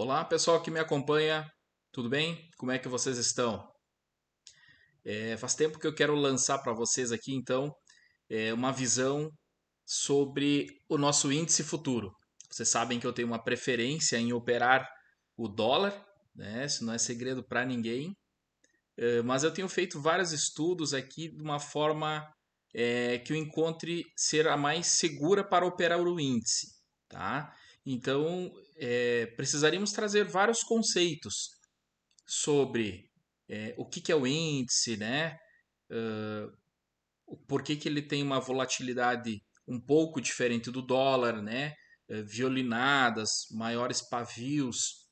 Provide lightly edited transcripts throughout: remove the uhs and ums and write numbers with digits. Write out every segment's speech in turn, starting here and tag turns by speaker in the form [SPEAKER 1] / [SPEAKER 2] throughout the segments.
[SPEAKER 1] Olá, pessoal que me acompanha, tudo bem? Como é que vocês estão? Faz tempo que eu quero lançar para vocês aqui, então, uma visão sobre o nosso índice futuro. Vocês sabem que eu tenho uma preferência em operar o dólar, né? Isso não é segredo para ninguém, mas eu tenho feito vários estudos aqui de uma forma que eu encontre ser a mais segura para operar o índice, tá? Então, precisaríamos trazer vários conceitos sobre o que, que é o índice, né? Por que, que ele tem uma volatilidade um pouco diferente do dólar, né? Violinadas, maiores pavios,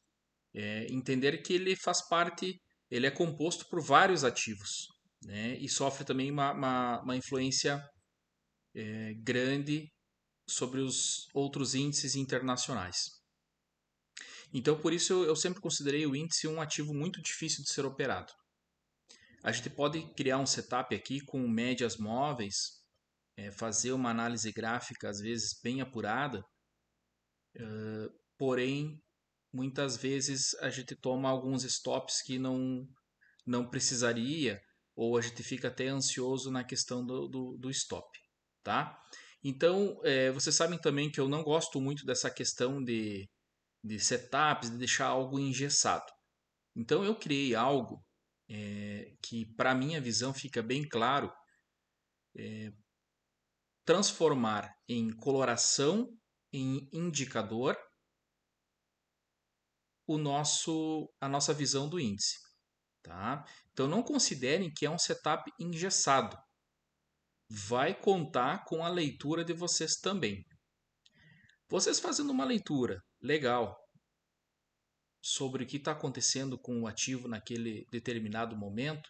[SPEAKER 1] entender que ele faz parte, ele é composto por vários ativos, né? E sofre também uma influência grande sobre os outros índices internacionais. Então, por isso, eu sempre considerei o índice um ativo muito difícil de ser operado. A gente pode criar um setup aqui com médias móveis, fazer uma análise gráfica às vezes bem apurada, porém muitas vezes a gente toma alguns stops que não precisaria, ou a gente fica até ansioso na questão do stop, tá? Então, vocês sabem também que eu não gosto muito dessa questão de setups, de deixar algo engessado. Então eu criei algo que para minha visão fica bem claro, transformar em coloração, em indicador, a nossa visão do índice. Tá? Então não considerem que é um setup engessado. Vai contar com a leitura de vocês também. Vocês fazendo uma leitura legal sobre o que está acontecendo com o ativo naquele determinado momento,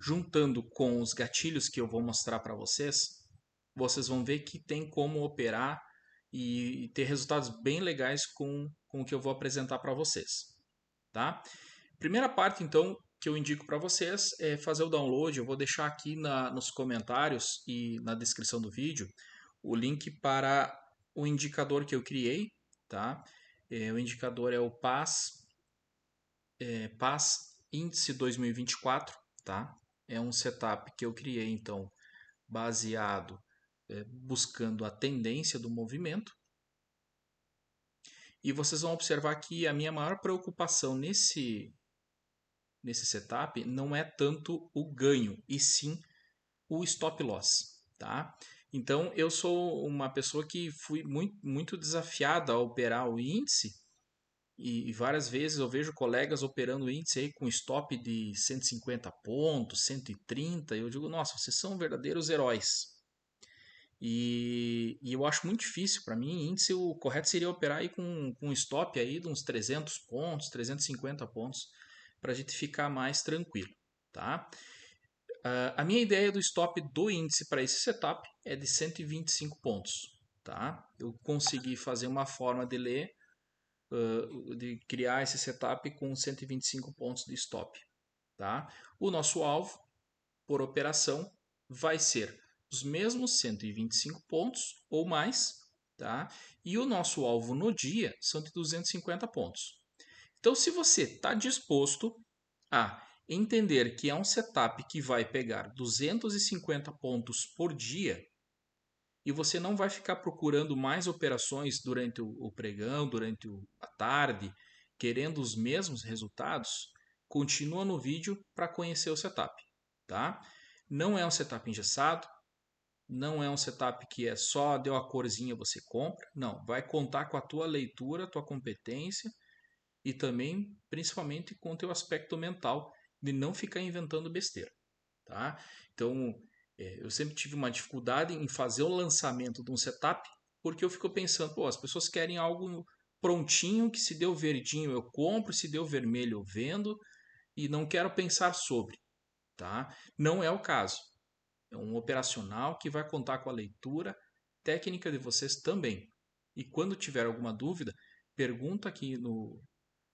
[SPEAKER 1] juntando com os gatilhos que eu vou mostrar para vocês, vocês vão ver que tem como operar e ter resultados bem legais com o que eu vou apresentar para vocês. Tá? Primeira parte, então, que eu indico para vocês é fazer o download. Eu vou deixar aqui nos comentários e na descrição do vídeo o link para o indicador que eu criei. Tá? O indicador é o PAS Índice 2024. Tá? É um setup que eu criei, então, baseado buscando a tendência do movimento. E vocês vão observar que a minha maior preocupação nesse setup não é tanto o ganho, e sim o stop loss. Tá? Então eu sou uma pessoa que fui muito desafiada a operar o índice, e várias vezes eu vejo colegas operando o índice aí com stop de 150 pontos, 130, e eu digo, nossa, vocês são verdadeiros heróis. E eu acho muito difícil. Para mim, índice, o correto seria operar aí com um stop aí de uns 300 pontos, 350 pontos, para a gente ficar mais tranquilo. Tá? A minha ideia do stop do índice para esse setup é de 125 pontos. Tá? Eu consegui fazer uma forma de ler, de criar esse setup com 125 pontos de stop. Tá? O nosso alvo por operação vai ser os mesmos 125 pontos ou mais, tá? E o nosso alvo no dia são de 250 pontos. Então, se você está disposto a entender que é um setup que vai pegar 250 pontos por dia e você não vai ficar procurando mais operações durante o pregão, durante a tarde, querendo os mesmos resultados, continua no vídeo para conhecer o setup, tá? Não é um setup engessado, não é um setup que é só deu a corzinha você compra, não, vai contar com a tua leitura, tua competência e também, principalmente, com o teu aspecto mental de não ficar inventando besteira, tá? Então, eu sempre tive uma dificuldade em fazer o lançamento de um setup, porque eu fico pensando, pô, as pessoas querem algo prontinho, que se deu verdinho eu compro, se deu vermelho eu vendo, e não quero pensar sobre, tá? Não é o caso. É um operacional que vai contar com a leitura técnica de vocês também. E quando tiver alguma dúvida, pergunta aqui no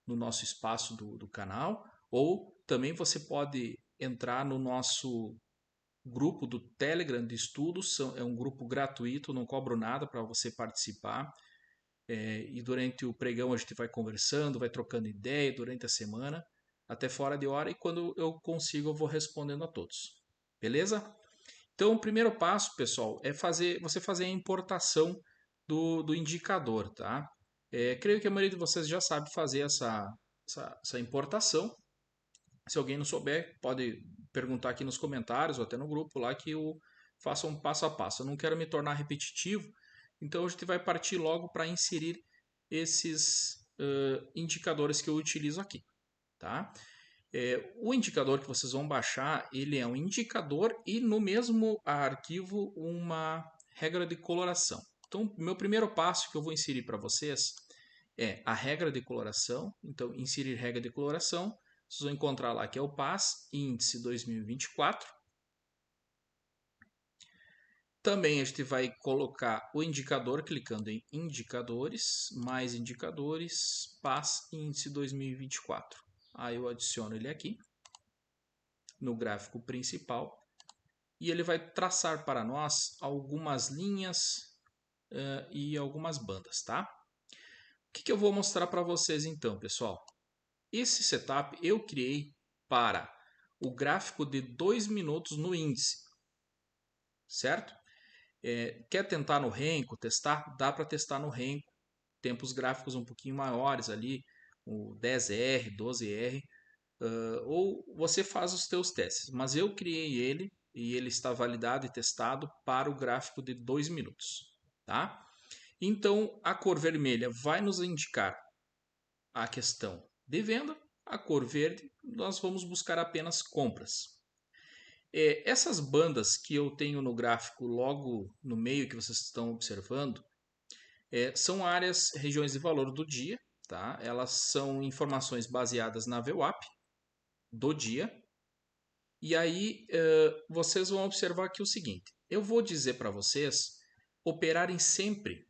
[SPEAKER 1] nosso espaço do canal, ou também você pode entrar no nosso grupo do Telegram de estudos. É um grupo gratuito, não cobro nada para você participar. e durante o pregão a gente vai conversando, vai trocando ideia durante a semana, até fora de hora, e quando eu consigo eu vou respondendo a todos. Beleza? Então, o primeiro passo, pessoal, é você fazer a importação do indicador, tá? Creio que a maioria de vocês já sabe fazer essa importação. Se alguém não souber, pode perguntar aqui nos comentários ou até no grupo lá que eu faça um passo a passo. Eu não quero me tornar repetitivo, então a gente vai partir logo para inserir esses indicadores que eu utilizo aqui, tá? O indicador que vocês vão baixar, ele é um indicador e no mesmo arquivo uma regra de coloração. Então, meu primeiro passo que eu vou inserir para vocês é a regra de coloração. Então, inserir regra de coloração, vocês vão encontrar lá que é o PAS, índice 2024. Também a gente vai colocar o indicador, clicando em indicadores, mais indicadores, PAS, índice 2024. Aí eu adiciono ele aqui no gráfico principal e ele vai traçar para nós algumas linhas e algumas bandas, tá? O que eu vou mostrar para vocês então, pessoal? Esse setup eu criei para o gráfico de 2 minutos no índice, certo? Quer tentar no Renko, testar? Dá para testar no Renko, tempos gráficos um pouquinho maiores ali, o 10R, 12R, ou você faz os teus testes. Mas eu criei ele e ele está validado e testado para o gráfico de 2 minutos, tá? Então, a cor vermelha vai nos indicar a questão de venda, a cor verde nós vamos buscar apenas compras. Essas bandas que eu tenho no gráfico logo no meio que vocês estão observando, são áreas, regiões de valor do dia, tá? Elas são informações baseadas na VWAP do dia. E aí vocês vão observar aqui o seguinte: eu vou dizer para vocês operarem sempre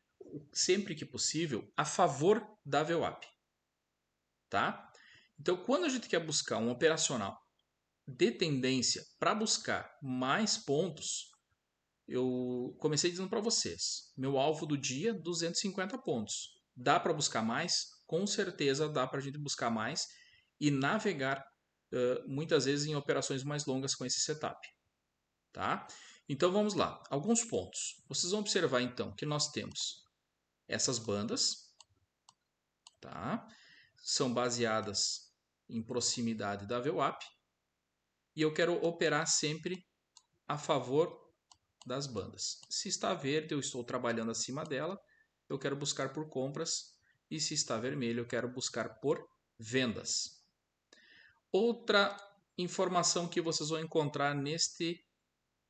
[SPEAKER 1] que possível, a favor da VWAP. Tá? Então, quando a gente quer buscar um operacional de tendência para buscar mais pontos, eu comecei dizendo para vocês, meu alvo do dia, 250 pontos. Dá para buscar mais? Com certeza dá para a gente buscar mais e navegar muitas vezes em operações mais longas com esse setup. Tá? Então vamos lá, alguns pontos. Vocês vão observar então que nós temos essas bandas, tá? São baseadas em proximidade da VWAP e eu quero operar sempre a favor das bandas. Se está verde, eu estou trabalhando acima dela, eu quero buscar por compras, e se está vermelho, eu quero buscar por vendas. Outra informação que vocês vão encontrar neste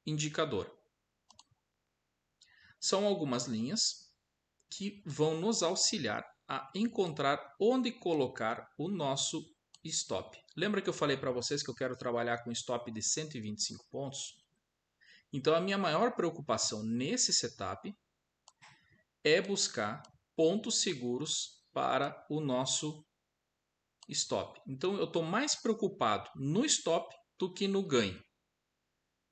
[SPEAKER 1] indicador são algumas linhas que vão nos auxiliar a encontrar onde colocar o nosso stop. Lembra que eu falei para vocês que eu quero trabalhar com stop de 125 pontos? Então a minha maior preocupação nesse setup é buscar pontos seguros para o nosso stop. Então eu estou mais preocupado no stop do que no ganho.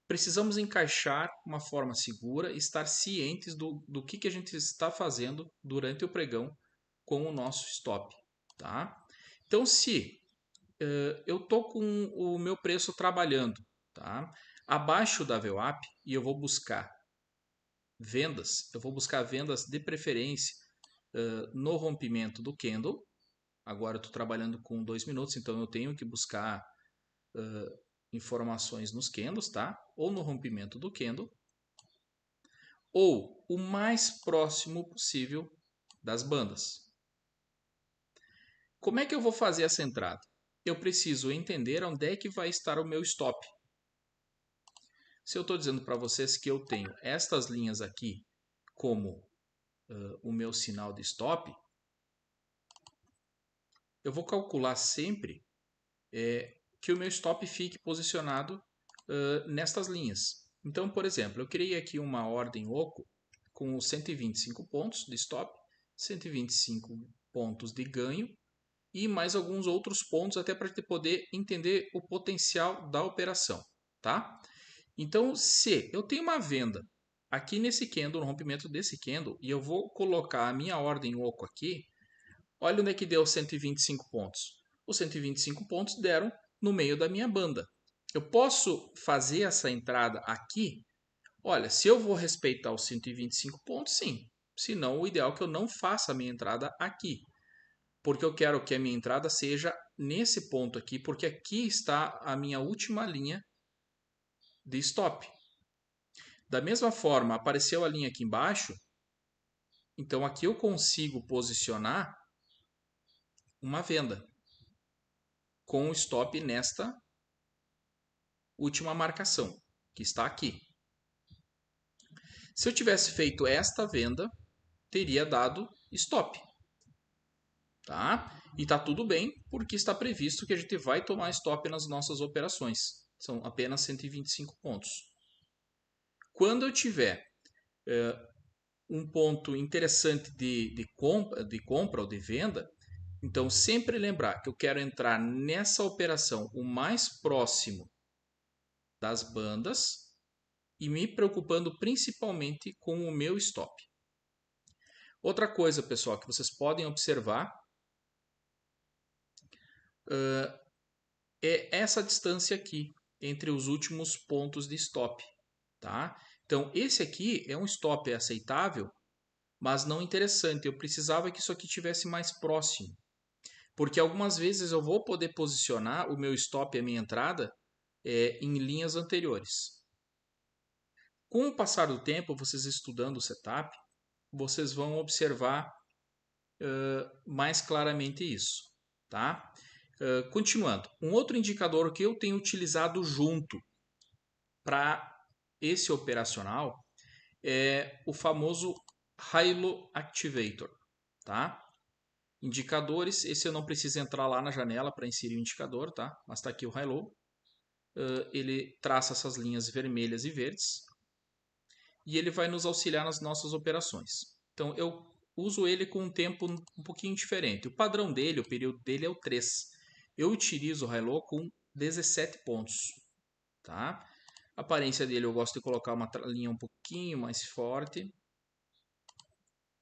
[SPEAKER 1] Precisamos encaixar uma forma segura, estar cientes do que a gente está fazendo durante o pregão com o nosso stop. Tá? Então, se eu estou com o meu preço trabalhando, tá? Abaixo da VWAP e eu vou buscar vendas, eu vou buscar vendas de preferência no rompimento do candle. Agora eu estou trabalhando com 2 minutos, então eu tenho que buscar informações nos candles, tá? Ou no rompimento do candle, ou o mais próximo possível das bandas. Como é que eu vou fazer essa entrada? Eu preciso entender onde é que vai estar o meu stop. Se eu estou dizendo para vocês que eu tenho estas linhas aqui como o meu sinal de stop, eu vou calcular sempre que o meu stop fique posicionado nestas linhas. Então, por exemplo, eu criei aqui uma ordem oco com 125 pontos de stop, 125 pontos de ganho e mais alguns outros pontos até para gente poder entender o potencial da operação, tá? Então, se eu tenho uma venda aqui nesse candle, no rompimento desse candle, e eu vou colocar a minha ordem oco aqui, olha onde é que deu 125 pontos. Os 125 pontos deram no meio da minha banda. Eu posso fazer essa entrada aqui. Olha, se eu vou respeitar os 125 pontos, sim. Se não, o ideal é que eu não faça a minha entrada aqui. Porque eu quero que a minha entrada seja nesse ponto aqui, porque aqui está a minha última linha de stop. Da mesma forma, apareceu a linha aqui embaixo, então aqui eu consigo posicionar uma venda com o stop nesta última marcação, que está aqui. Se eu tivesse feito esta venda, teria dado stop. Tá? E está tudo bem, porque está previsto que a gente vai tomar stop nas nossas operações. São apenas 125 pontos. Quando eu tiver um ponto interessante de compra ou de venda, então sempre lembrar que eu quero entrar nessa operação o mais próximo das bandas e me preocupando principalmente com o meu stop. Outra coisa, pessoal, que vocês podem observar é essa distância aqui entre os últimos pontos de stop, tá? Então esse aqui é um stop aceitável, mas não interessante. Eu precisava que isso aqui tivesse mais próximo, porque algumas vezes eu vou poder posicionar o meu stop e a minha entrada em linhas anteriores. Com o passar do tempo, vocês estudando o setup, vocês vão observar mais claramente isso, tá? Continuando, um outro indicador que eu tenho utilizado junto para esse operacional é o famoso Hilo Activator, tá? Indicadores, esse eu não preciso entrar lá na janela para inserir o indicador, tá? Mas está aqui o Hilo. Ele traça essas linhas vermelhas e verdes e ele vai nos auxiliar nas nossas operações. Então eu uso ele com um tempo um pouquinho diferente. O padrão dele, o período dele é o 3. Eu utilizo o Hilo com 17 pontos, tá? A aparência dele eu gosto de colocar uma linha um pouquinho mais forte.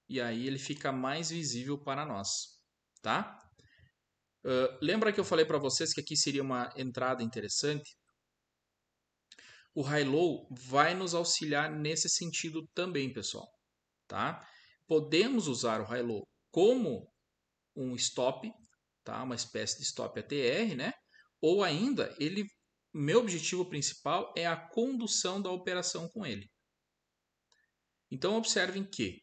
[SPEAKER 1] E aí ele fica mais visível para nós, tá? Lembra que eu falei para vocês que aqui seria uma entrada interessante? O high-low vai nos auxiliar nesse sentido também, pessoal, tá? Podemos usar o high-low como um stop, tá? Uma espécie de stop ATR, né? Ou ainda, meu objetivo principal é a condução da operação com ele. Então observem que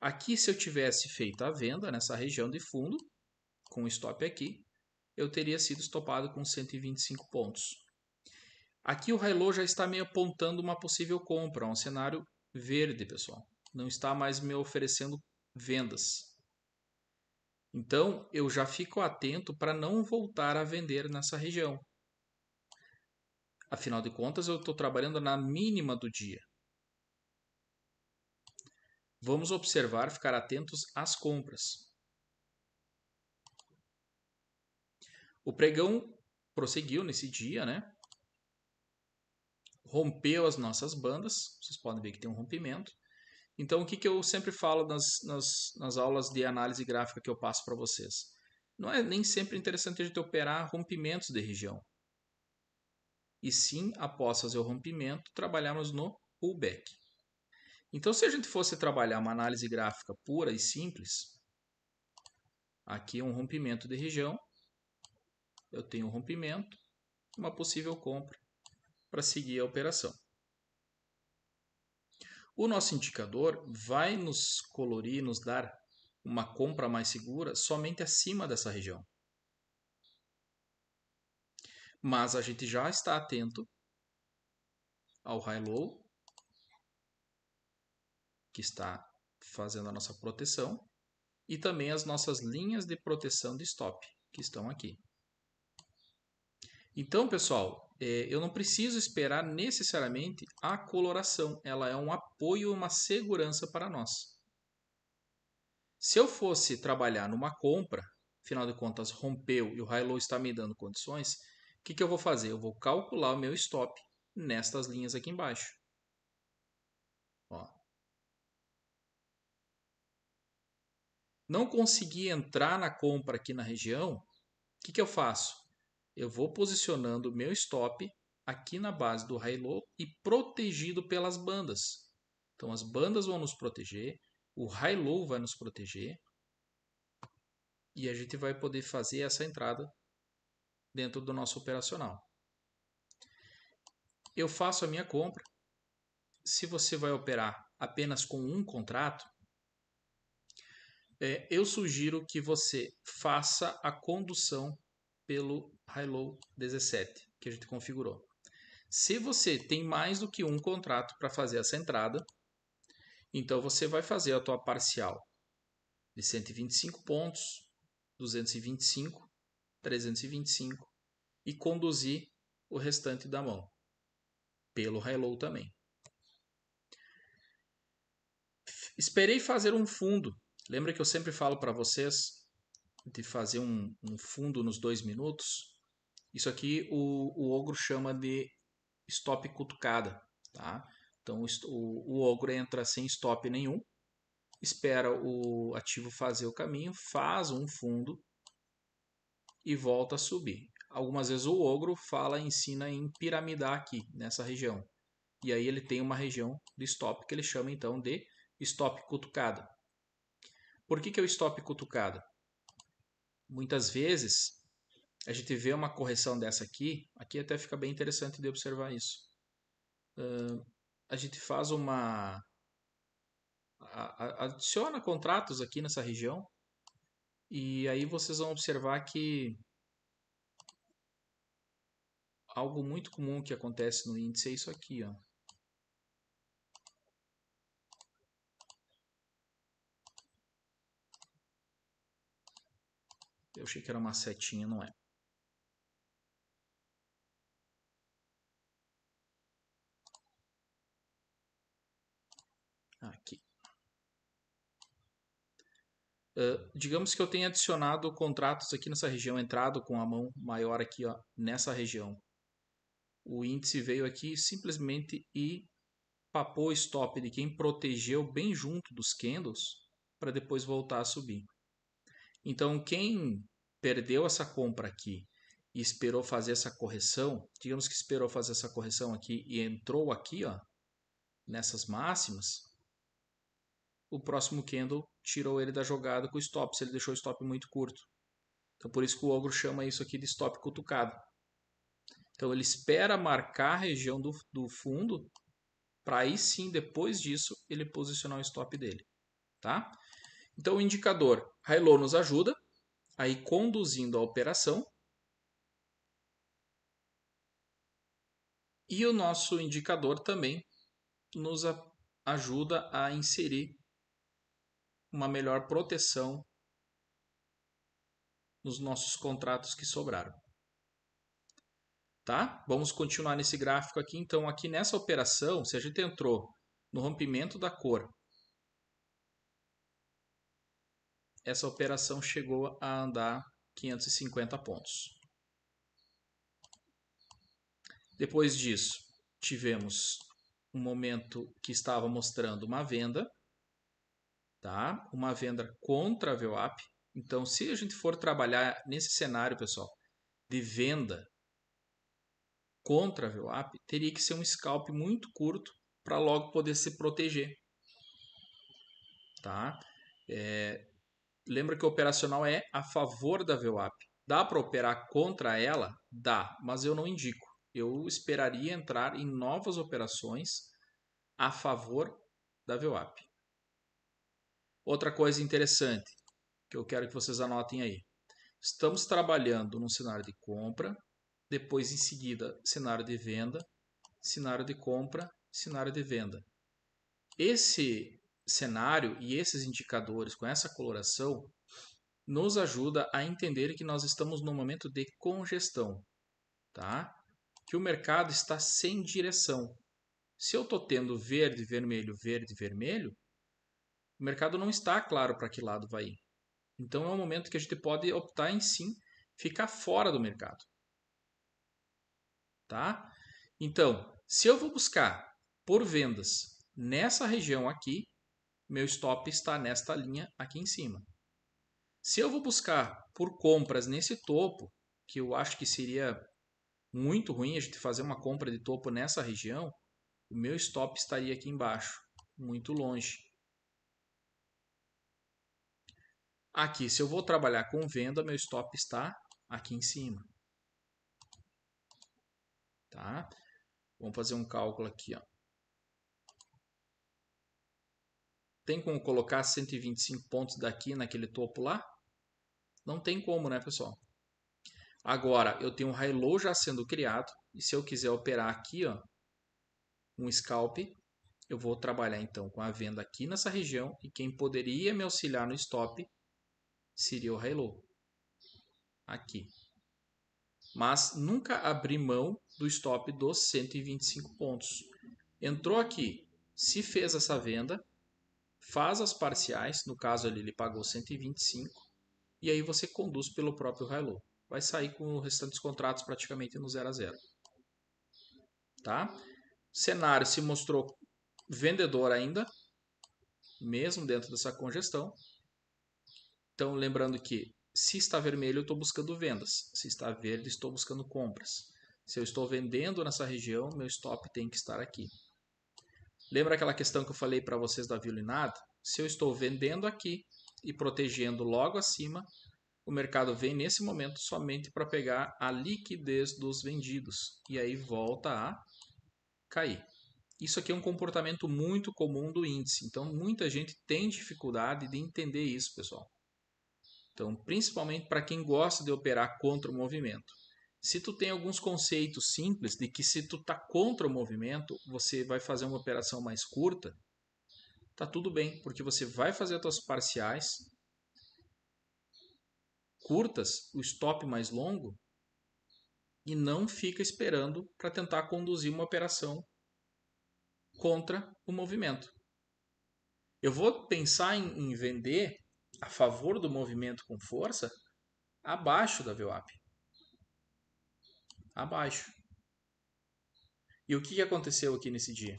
[SPEAKER 1] aqui, se eu tivesse feito a venda nessa região de fundo, com o stop aqui, eu teria sido estopado com 125 pontos. Aqui o Hilo já está me apontando uma possível compra, um cenário verde, pessoal. Não está mais me oferecendo vendas. Então, eu já fico atento para não voltar a vender nessa região. Afinal de contas, eu estou trabalhando na mínima do dia. Vamos observar, ficar atentos às compras. O pregão prosseguiu nesse dia, né? Rompeu as nossas bandas. Vocês podem ver que tem um rompimento. Então, o que eu sempre falo nas aulas de análise gráfica que eu passo para vocês? Não é nem sempre interessante a gente operar rompimentos de região. E sim, após fazer o rompimento, trabalharmos no pullback. Então, se a gente fosse trabalhar uma análise gráfica pura e simples, aqui é um rompimento de região, eu tenho um rompimento, uma possível compra para seguir a operação. O nosso indicador vai nos colorir, nos dar uma compra mais segura somente acima dessa região. Mas a gente já está atento ao high-low, que está fazendo a nossa proteção, e também as nossas linhas de proteção de stop, que estão aqui. Então, pessoal, eu não preciso esperar necessariamente a coloração, ela é um apoio, uma segurança para nós. Se eu fosse trabalhar numa compra, afinal de contas rompeu e o high-low está me dando condições, o que eu vou fazer? Eu vou calcular o meu stop nestas linhas aqui embaixo. Ó. Não consegui entrar na compra aqui na região, o que eu faço? Eu vou posicionando o meu stop aqui na base do high-low e protegido pelas bandas. Então as bandas vão nos proteger, o high-low vai nos proteger e a gente vai poder fazer essa entrada dentro do nosso operacional. Eu faço a minha compra. Se você vai operar apenas com um contrato, eu sugiro que você faça a condução pelo high-low 17 que a gente configurou. Se você tem mais do que um contrato para fazer essa entrada, então você vai fazer a tua parcial de 125 pontos, 225, 325 e conduzir o restante da mão pelo high-low também. Esperei fazer um fundo. Lembra que eu sempre falo para vocês de fazer um fundo nos 2 minutos? Isso aqui o ogro chama de stop cutucada. Tá? Então o ogro entra sem stop nenhum, espera o ativo fazer o caminho, faz um fundo e volta a subir. Algumas vezes o ogro ensina em piramidar aqui nessa região. E aí ele tem uma região de stop que ele chama então de stop cutucada. Por que é o stop cutucada? Muitas vezes a gente vê uma correção dessa aqui até fica bem interessante de observar isso. A gente faz adiciona contratos aqui nessa região e aí vocês vão observar que algo muito comum que acontece no índice é isso aqui, ó. Eu achei que era uma setinha, não é? Aqui. Digamos que eu tenha adicionado contratos aqui nessa região, entrado com a mão maior aqui, ó, nessa região. O índice veio aqui simplesmente e papou o stop de quem protegeu bem junto dos candles para depois voltar a subir. Então, quem perdeu essa compra aqui e esperou fazer essa correção, digamos que esperou fazer essa correção aqui e entrou aqui, ó, nessas máximas, o próximo candle tirou ele da jogada com o stop, se ele deixou o stop muito curto. Então por isso que o ogro chama isso aqui de stop cutucado. Então ele espera marcar a região do fundo para aí sim, depois disso, ele posicionar o stop dele. Tá? Então o indicador high-low nos ajuda a ir conduzindo a operação. E o nosso indicador também nos ajuda a inserir uma melhor proteção nos nossos contratos que sobraram. Tá? Vamos continuar nesse gráfico aqui. Então, aqui nessa operação, se a gente entrou no rompimento da cor, essa operação chegou a andar 550 pontos. Depois disso, tivemos um momento que estava mostrando uma venda, tá? Uma venda contra a VWAP. Então, se a gente for trabalhar nesse cenário, pessoal, de venda contra a VWAP, teria que ser um scalp muito curto para logo poder se proteger. Tá? Lembra que o operacional é a favor da VWAP. Dá para operar contra ela? Dá, mas eu não indico. Eu esperaria entrar em novas operações a favor da VWAP. Outra coisa interessante que eu quero que vocês anotem aí. Estamos trabalhando num cenário de compra, depois em seguida cenário de venda, cenário de compra, cenário de venda. Esse cenário e esses indicadores com essa coloração nos ajuda a entender que nós estamos num momento de congestão, tá? Que o mercado está sem direção. Se eu estou tendo verde, vermelho, verde, vermelho, o mercado não está claro para que lado vai ir. Então é um momento que a gente pode optar em sim ficar fora do mercado, tá? Então, se eu vou buscar por vendas nessa região aqui, meu stop está nesta linha aqui em cima. Se eu vou buscar por compras nesse topo, que eu acho que seria muito ruim a gente fazer uma compra de topo nessa região, o meu stop estaria aqui embaixo, muito longe. Aqui, se eu vou trabalhar com venda, meu stop está aqui em cima. Tá? Vamos fazer um cálculo aqui. Ó. Tem como colocar 125 pontos daqui naquele topo lá? Não tem como, né, pessoal? Agora, eu tenho um high low já sendo criado. E se eu quiser operar aqui, ó, um scalp, eu vou trabalhar então com a venda aqui nessa região. E quem poderia me auxiliar no stop seria o high low. Aqui. Mas nunca abrir mão do stop dos 125 pontos. Entrou aqui, se fez essa venda, faz as parciais, no caso ali ele pagou 125, e aí você conduz pelo próprio high-low. Vai sair com o restante dos contratos praticamente no 0 a 0. Tá? O cenário se mostrou vendedor ainda, mesmo dentro dessa congestão. Então, lembrando que se está vermelho, eu estou buscando vendas. Se está verde, estou buscando compras. Se eu estou vendendo nessa região, meu stop tem que estar aqui. Lembra aquela questão que eu falei para vocês da violinada? Se eu estou vendendo aqui e protegendo logo acima, o mercado vem nesse momento somente para pegar a liquidez dos vendidos. E aí volta a cair. Isso aqui é um comportamento muito comum do índice. Então, muita gente tem dificuldade de entender isso, pessoal. Então, principalmente para quem gosta de operar contra o movimento. Se tu tem alguns conceitos simples de que se tu tá contra o movimento, você vai fazer uma operação mais curta, tá tudo bem, porque você vai fazer as tuas parciais curtas, o stop mais longo, e não fica esperando para tentar conduzir uma operação contra o movimento. Eu vou pensar em vender a favor do movimento com força abaixo da VWAP. Abaixo. E o que aconteceu aqui nesse dia?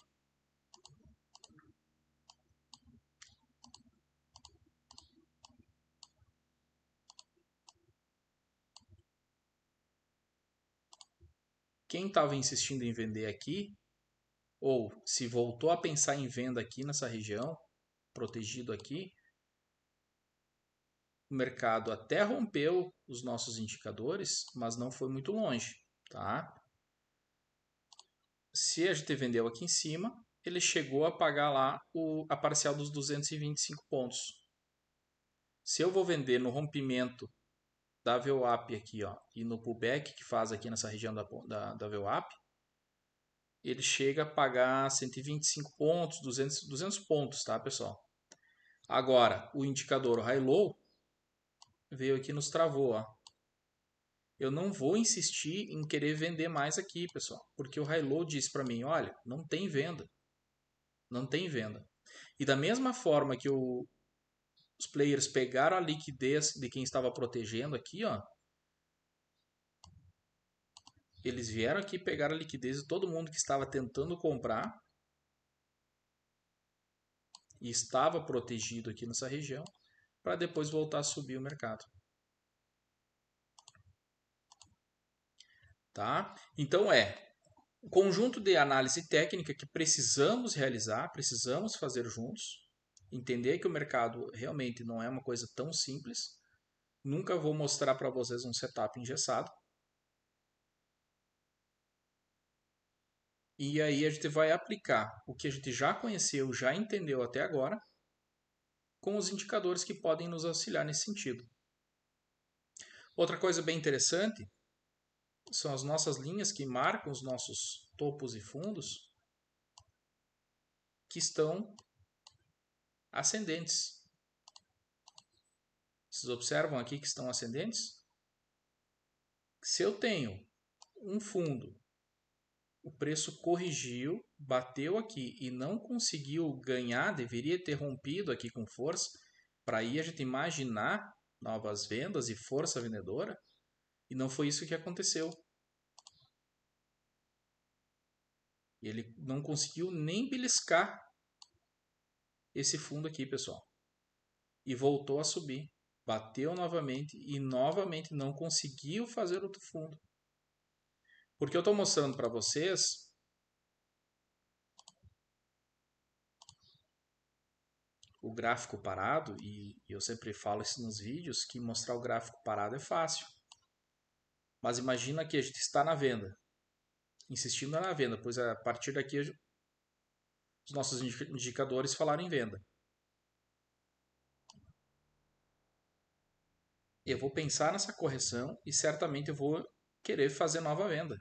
[SPEAKER 1] Quem estava insistindo em vender aqui, ou se voltou a pensar em venda aqui nessa região, protegido aqui, o mercado até rompeu os nossos indicadores, mas não foi muito longe, tá? Se a gente vendeu aqui em cima, ele chegou a pagar lá a parcial dos 225 pontos. Se eu vou vender no rompimento da VWAP aqui, ó, e no pullback que faz aqui nessa região da VWAP, ele chega a pagar 125 pontos, 200 pontos, tá, pessoal? Agora, o indicador high-low veio aqui e nos travou, ó. Eu não vou insistir em querer vender mais aqui, pessoal, porque o high-low disse para mim, olha, não tem venda. Não tem venda. E da mesma forma que os players pegaram a liquidez de quem estava protegendo aqui, ó, eles vieram aqui pegar a liquidez de todo mundo que estava tentando comprar e estava protegido aqui nessa região, para depois voltar a subir o mercado. Tá? Então um conjunto de análise técnica que precisamos realizar, precisamos fazer juntos, entender que o mercado realmente não é uma coisa tão simples. Nunca vou mostrar para vocês um setup engessado. E aí a gente vai aplicar o que a gente já conheceu, já entendeu até agora, com os indicadores que podem nos auxiliar nesse sentido. Outra coisa bem interessante são as nossas linhas que marcam os nossos topos e fundos que estão ascendentes. Vocês observam aqui que estão ascendentes? Se eu tenho um fundo, o preço corrigiu, bateu aqui e não conseguiu ganhar, deveria ter rompido aqui com força, para aí a gente imaginar novas vendas e força vendedora, e não foi isso que aconteceu. Ele não conseguiu nem beliscar esse fundo aqui, pessoal. E voltou a subir. Bateu novamente e novamente não conseguiu fazer outro fundo. Porque eu estou mostrando para vocês o gráfico parado, e eu sempre falo isso nos vídeos, que mostrar o gráfico parado é fácil. Mas imagina que a gente está na venda, insistindo na venda, pois a partir daqui os nossos indicadores falaram em venda. Eu vou pensar nessa correção e certamente eu vou querer fazer nova venda.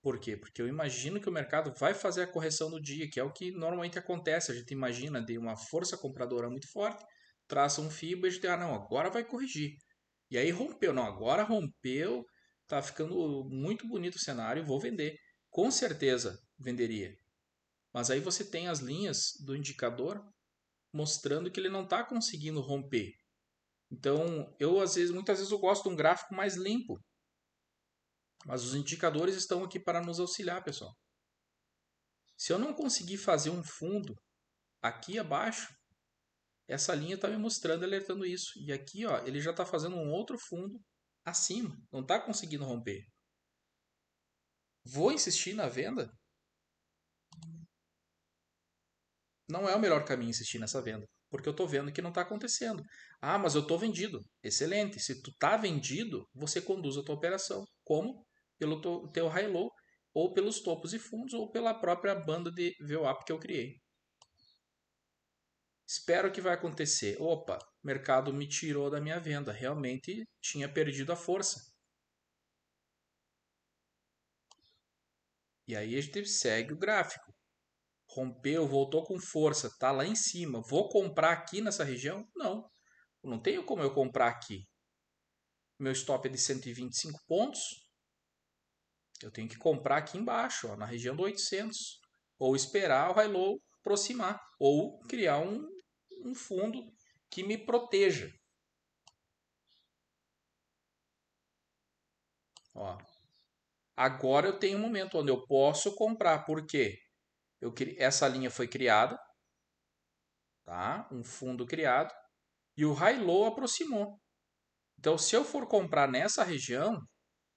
[SPEAKER 1] Por quê? Porque eu imagino que o mercado vai fazer a correção no dia, que é o que normalmente acontece. A gente imagina de uma força compradora muito forte, traça um FIBO e a gente, não, agora vai corrigir. E aí rompeu, não, agora rompeu, tá ficando muito bonito o cenário, vou vender. Com certeza venderia. Mas aí você tem as linhas do indicador mostrando que ele não está conseguindo romper. Então, muitas vezes eu gosto de um gráfico mais limpo. Mas os indicadores estão aqui para nos auxiliar, pessoal. Se eu não conseguir fazer um fundo aqui abaixo, essa linha está me mostrando, alertando isso. E aqui, ó, ele já está fazendo um outro fundo acima. Não está conseguindo romper. Vou insistir na venda? Não é o melhor caminho insistir nessa venda. Porque eu estou vendo que não está acontecendo. Ah, mas eu estou vendido. Excelente. Se tu está vendido, você conduz a tua operação. Como? Pelo teu high-low, ou pelos topos e fundos, ou pela própria banda de VWAP que eu criei. Espero que vai acontecer. Opa, o mercado me tirou da minha venda. Realmente tinha perdido a força. E aí a gente segue o gráfico. Rompeu, voltou com força, tá lá em cima. Vou comprar aqui nessa região? Não. Não tenho como eu comprar aqui. Meu stop é de 125 pontos. Eu tenho que comprar aqui embaixo, ó, na região do 800. Ou esperar o high-low aproximar. Ou criar um fundo que me proteja. Ó, agora eu tenho um momento onde eu posso comprar. Por quê? Essa linha foi criada, tá? Um fundo criado, e o high-low aproximou. Então, se eu for comprar nessa região,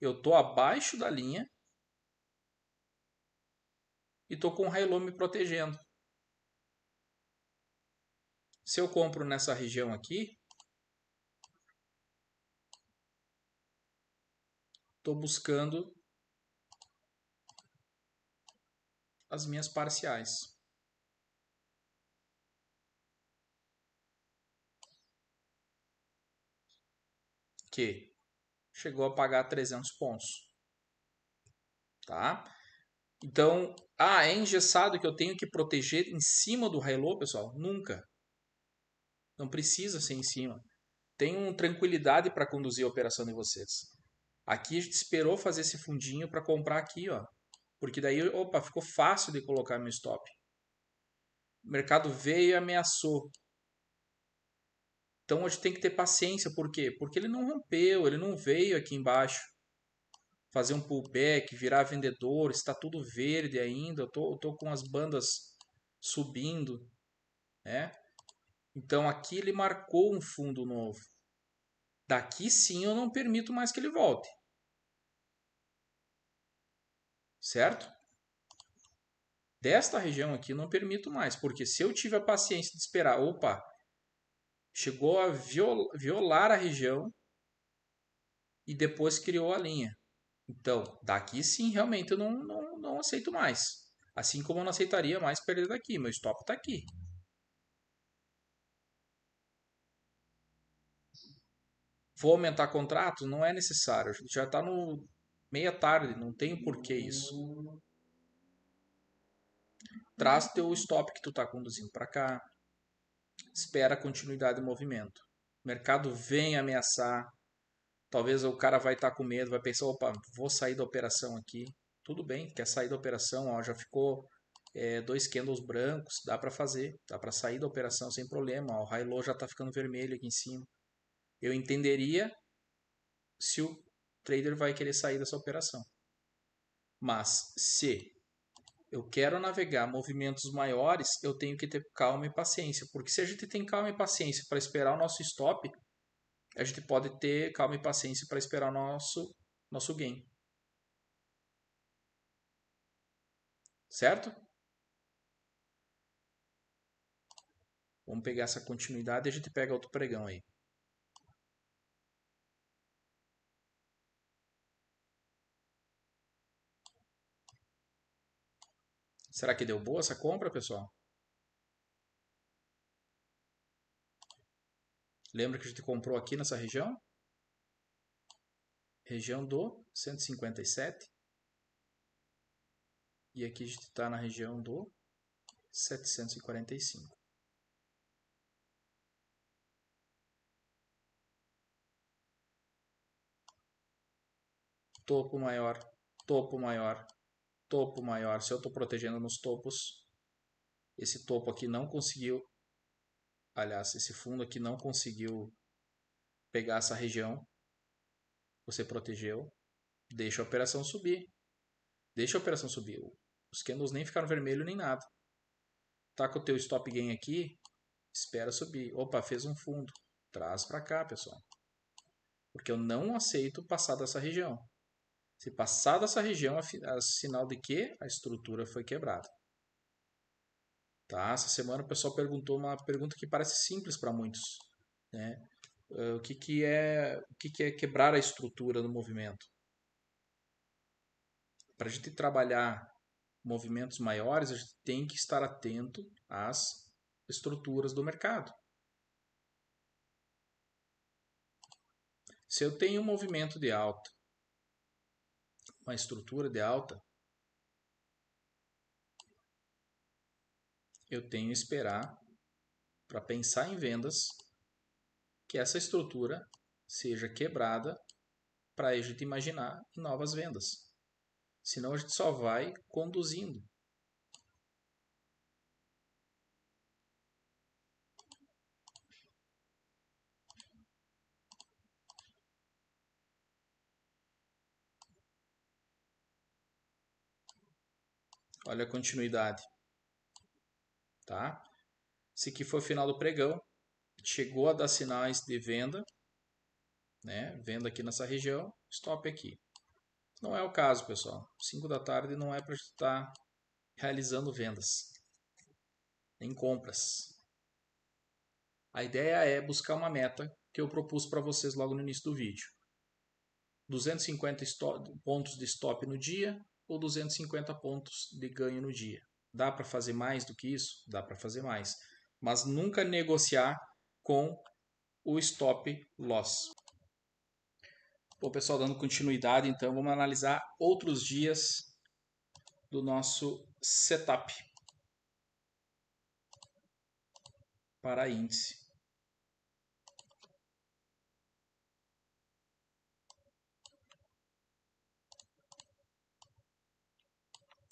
[SPEAKER 1] eu estou abaixo da linha e estou com o high-low me protegendo. Se eu compro nessa região aqui, estou buscando as minhas parciais. Que chegou a pagar 300 pontos. Tá? Então, é engessado que eu tenho que proteger em cima do high-low, pessoal? Nunca. Não precisa ser em cima. Tenham tranquilidade para conduzir a operação de vocês. Aqui a gente esperou fazer esse fundinho para comprar aqui, ó. Porque daí, opa, ficou fácil de colocar meu stop. O mercado veio e ameaçou. Então a gente tem que ter paciência. Por quê? Porque ele não rompeu, ele não veio aqui embaixo fazer um pullback, virar vendedor, está tudo verde ainda, eu tô com as bandas subindo, né? Então aqui ele marcou um fundo novo. Daqui sim eu não permito mais que ele volte. Certo? Desta região aqui eu não permito mais, porque se eu tiver a paciência de esperar, opa, chegou a violar a região e depois criou a linha. Então, daqui sim, realmente eu não aceito mais. Assim como eu não aceitaria mais perder daqui. Meu stop está aqui. Vou aumentar contrato? Não é necessário. A gente já está no meia tarde, não tem porquê isso. Traz teu stop que tu está conduzindo para cá. Espera a continuidade do movimento. O mercado vem ameaçar. Talvez o cara vai estar com medo, vai pensar, opa, vou sair da operação aqui. Tudo bem, quer sair da operação, ó, já ficou 2 candles brancos, dá para fazer, dá para sair da operação sem problema. Ó, o high low já está ficando vermelho aqui em cima. Eu entenderia se o trader vai querer sair dessa operação. Mas se Eu quero navegar movimentos maiores, eu tenho que ter calma e paciência. Porque se a gente tem calma e paciência para esperar o nosso stop, a gente pode ter calma e paciência para esperar o nosso gain. Certo? Vamos pegar essa continuidade e a gente pega outro pregão aí. Será que deu boa essa compra, pessoal? Lembra que a gente comprou aqui nessa região? Região do 157. E aqui a gente está na região do 745. Topo maior, topo maior, topo maior. Se eu estou protegendo nos topos, esse topo aqui não conseguiu, aliás, esse fundo aqui não conseguiu pegar essa região. Você protegeu, deixa a operação subir. Deixa a operação subir. Os candles nem ficaram vermelho nem nada. Tá com o teu stop gain aqui, espera subir. Opa, fez um fundo. Traz para cá, pessoal. Porque eu não aceito passar dessa região. Se passar dessa região, é sinal de que a estrutura foi quebrada. Tá? Essa semana o pessoal perguntou uma pergunta que parece simples para muitos, né? O que é quebrar a estrutura do movimento? Para a gente trabalhar movimentos maiores, a gente tem que estar atento às estruturas do mercado. Se eu tenho um movimento de alta, uma estrutura de alta, eu tenho que esperar para pensar em vendas que essa estrutura seja quebrada para a gente imaginar em novas vendas. Senão a gente só vai conduzindo. Olha a continuidade. Tá? Esse aqui foi o final do pregão. Chegou a dar sinais de venda, né? Venda aqui nessa região, stop aqui. Não é o caso, pessoal. 5 da tarde não é para estar realizando vendas, nem compras. A ideia é buscar uma meta que eu propus para vocês logo no início do vídeo. 250 pontos de stop no dia ou 250 pontos de ganho no dia. Dá para fazer mais do que isso? Dá para fazer mais. Mas nunca negociar com o stop loss. Bom, pessoal, dando continuidade, então vamos analisar outros dias do nosso setup para índice.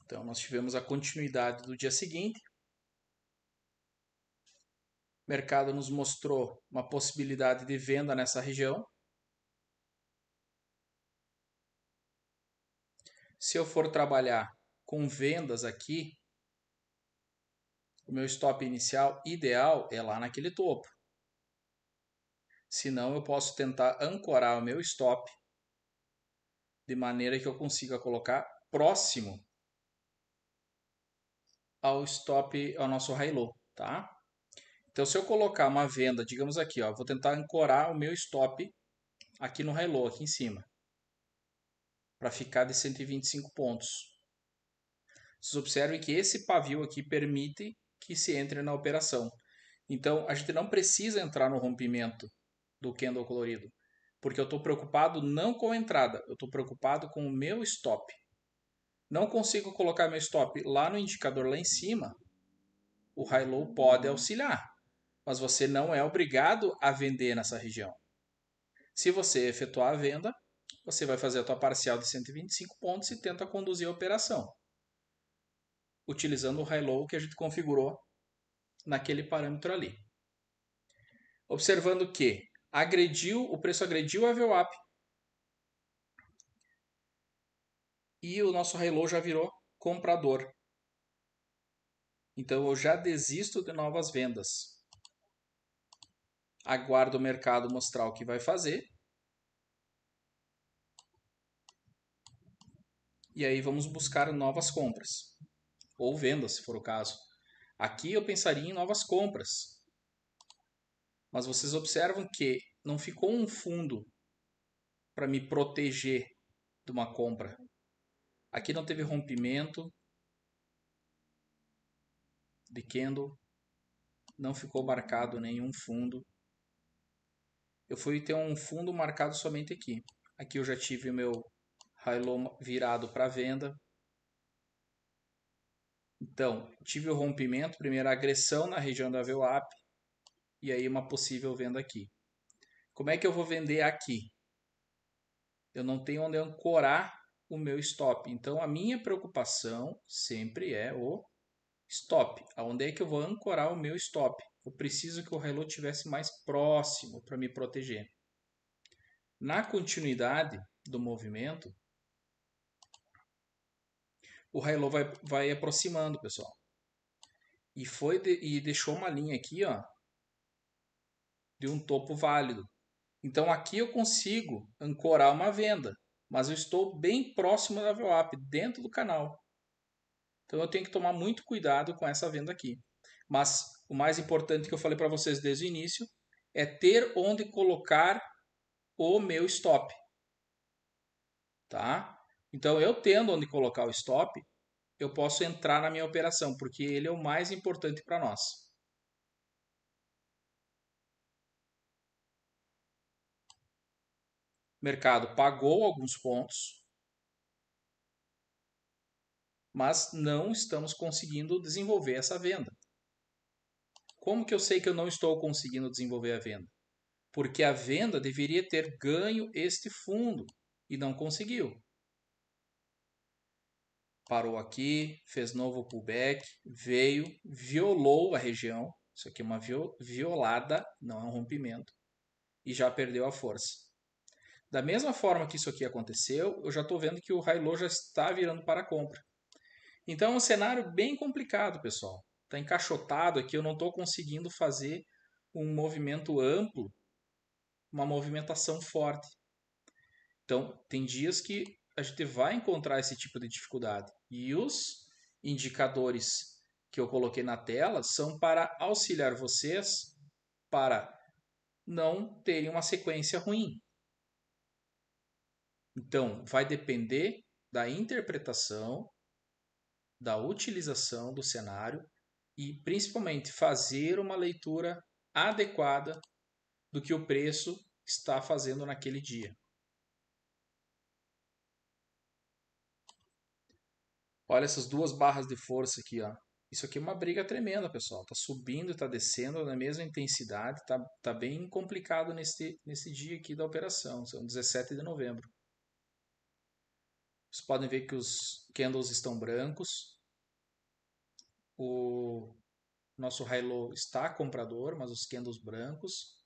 [SPEAKER 1] Então, nós tivemos a continuidade do dia seguinte. O mercado nos mostrou uma possibilidade de venda nessa região. Se eu for trabalhar com vendas aqui, o meu stop inicial ideal é lá naquele topo. Senão, eu posso tentar ancorar o meu stop de maneira que eu consiga colocar próximo ao stop, ao nosso high low, tá? Então, se eu colocar uma venda, digamos aqui, ó, vou tentar ancorar o meu stop aqui no high low, aqui em cima, para ficar de 125 pontos. Vocês observem que esse pavio aqui permite que se entre na operação. Então, a gente não precisa entrar no rompimento do candle colorido, porque eu estou preocupado não com a entrada, eu estou preocupado com o meu stop. Não consigo colocar meu stop lá no indicador lá em cima, o high low pode auxiliar, mas você não é obrigado a vender nessa região. Se você efetuar a venda, você vai fazer a tua parcial de 125 pontos e tenta conduzir a operação, utilizando o high low que a gente configurou naquele parâmetro ali. Observando que o preço agrediu a VWAP e o nosso high low já virou comprador. Então eu já desisto de novas vendas. Aguardo o mercado mostrar o que vai fazer. E aí vamos buscar novas compras. Ou vendas, se for o caso. Aqui eu pensaria em novas compras. Mas vocês observam que não ficou um fundo para me proteger de uma compra. Aqui não teve rompimento de candle, não ficou marcado nenhum fundo. Eu fui ter um fundo marcado somente aqui. Aqui eu já tive o meu high low virado para venda. Então, tive o rompimento, primeira agressão na região da VWAP e aí uma possível venda aqui. Como é que eu vou vender aqui? Eu não tenho onde ancorar o meu stop. Então, a minha preocupação sempre é o stop. Aonde é que eu vou ancorar o meu stop? Eu preciso que o relógio estivesse mais próximo para me proteger. Na continuidade do movimento, o relógio vai aproximando, pessoal. E deixou uma linha aqui, ó, de um topo válido. Então aqui eu consigo ancorar uma venda, mas eu estou bem próximo da VWAP, dentro do canal. Então eu tenho que tomar muito cuidado com essa venda aqui. Mas o mais importante que eu falei para vocês desde o início é ter onde colocar o meu stop, tá? Então eu tendo onde colocar o stop, eu posso entrar na minha operação, porque ele é o mais importante para nós. O mercado pagou alguns pontos, mas não estamos conseguindo desenvolver essa venda. Como que eu sei que eu não estou conseguindo desenvolver a venda? Porque a venda deveria ter ganho este fundo e não conseguiu. Parou aqui, fez novo pullback, veio, violou a região. Isso aqui é uma violada, não é um rompimento. E já perdeu a força. Da mesma forma que isso aqui aconteceu, eu já estou vendo que o high low já está virando para compra. Então é um cenário bem complicado, pessoal. Está encaixotado aqui, eu não estou conseguindo fazer um movimento amplo, uma movimentação forte. Então, tem dias que a gente vai encontrar esse tipo de dificuldade. E os indicadores que eu coloquei na tela são para auxiliar vocês para não terem uma sequência ruim. Então, vai depender da interpretação, da utilização do cenário e principalmente fazer uma leitura adequada do que o preço está fazendo naquele dia. Olha essas duas barras de força aqui, ó. Isso aqui é uma briga tremenda, pessoal. Tá subindo e tá descendo na mesma intensidade. Tá bem complicado nesse dia aqui da operação. São 17 de novembro. Vocês podem ver que os candles estão brancos. O nosso high low está comprador, mas os candles brancos.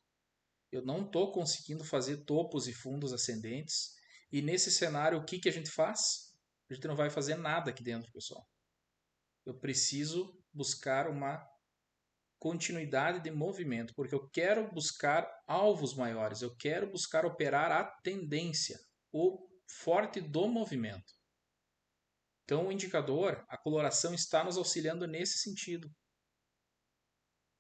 [SPEAKER 1] Eu não estou conseguindo fazer topos e fundos ascendentes. E nesse cenário, o que, que a gente faz? A gente não vai fazer nada aqui dentro, pessoal. Eu preciso buscar uma continuidade de movimento, porque eu quero buscar alvos maiores, eu quero buscar operar a tendência, o forte do movimento. Então, o indicador, a coloração está nos auxiliando nesse sentido.